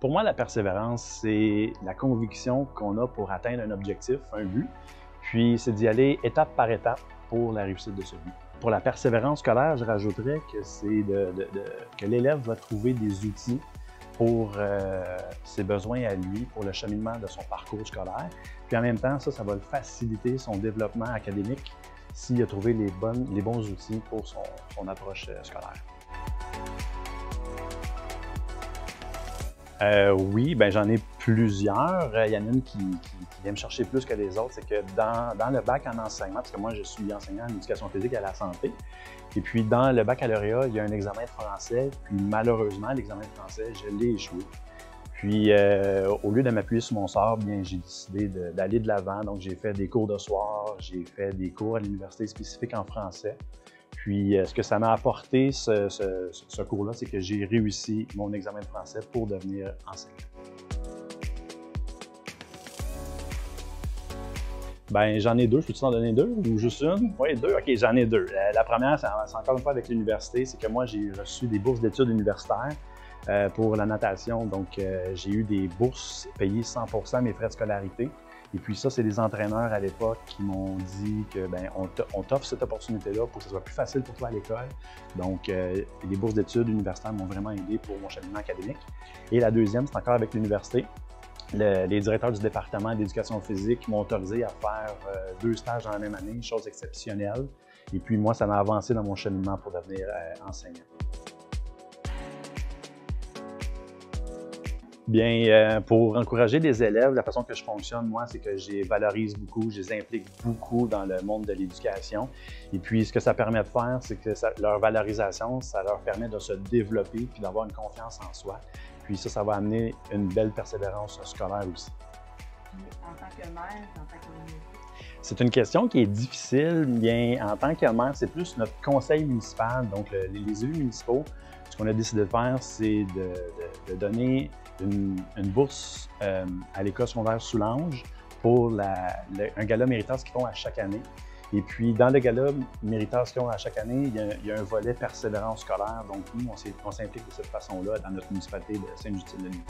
Pour moi, la persévérance, c'est la conviction qu'on a pour atteindre un objectif, un but, puis c'est d'y aller étape par étape pour la réussite de ce but. Pour la persévérance scolaire, je rajouterais que c'est que l'élève va trouver des outils pour ses besoins à lui, pour le cheminement de son parcours scolaire. Puis en même temps, ça va faciliter son développement académique s'il a trouvé les bons outils pour son approche scolaire. Oui, ben j'en ai plusieurs. Il y en a une qui vient me chercher plus que les autres, c'est que dans le bac en enseignement, parce que moi je suis enseignant en éducation physique et à la santé, et puis dans le baccalauréat, il y a un examen de français, puis malheureusement, l'examen de français, je l'ai échoué. Puis au lieu de m'appuyer sur mon sort, bien j'ai décidé d'aller de l'avant, donc j'ai fait des cours de soir, j'ai fait des cours à l'université spécifique en français. Puis, ce que ça m'a apporté, ce cours-là, c'est que j'ai réussi mon examen de français pour devenir enseignant. Bien, j'en ai deux. Je peux-tu en donner deux ou juste une? Oui, deux. OK, j'en ai deux. La première, c'est encore une fois avec l'université, c'est que moi, j'ai reçu des bourses d'études universitaires pour la natation. Donc, j'ai eu des bourses payées 100% mes frais de scolarité. Et puis ça, c'est des entraîneurs à l'époque qui m'ont dit que on t'offre cette opportunité-là pour que ce soit plus facile pour toi à l'école. Donc, les bourses d'études universitaires m'ont vraiment aidé pour mon cheminement académique. Et la deuxième, c'est encore avec l'université. Les directeurs du département d'éducation physique m'ont autorisé à faire 2 stages dans la même année, chose exceptionnelle. Et puis moi, ça m'a avancé dans mon cheminement pour devenir enseignant. Bien, pour encourager les élèves, la façon que je fonctionne, moi, c'est que je les valorise beaucoup, je les implique beaucoup dans le monde de l'éducation. Et puis, ce que ça permet de faire, c'est que leur valorisation, ça leur permet de se développer puis d'avoir une confiance en soi. Puis ça va amener une belle persévérance scolaire aussi. En tant que mère, en tant que... C'est une question qui est difficile. Bien, en tant que maire, c'est plus notre conseil municipal, donc les élus municipaux. Ce qu'on a décidé de faire, c'est de donner une bourse à l'école secondaire Soulanges pour un gala Méritas qu'ils font à chaque année. Et puis, dans le gala Méritas qu'ils font à chaque année, il y a un volet persévérance scolaire. Donc, nous, on s'implique de cette façon-là dans notre municipalité de Sainte-Justine-de-Nuit.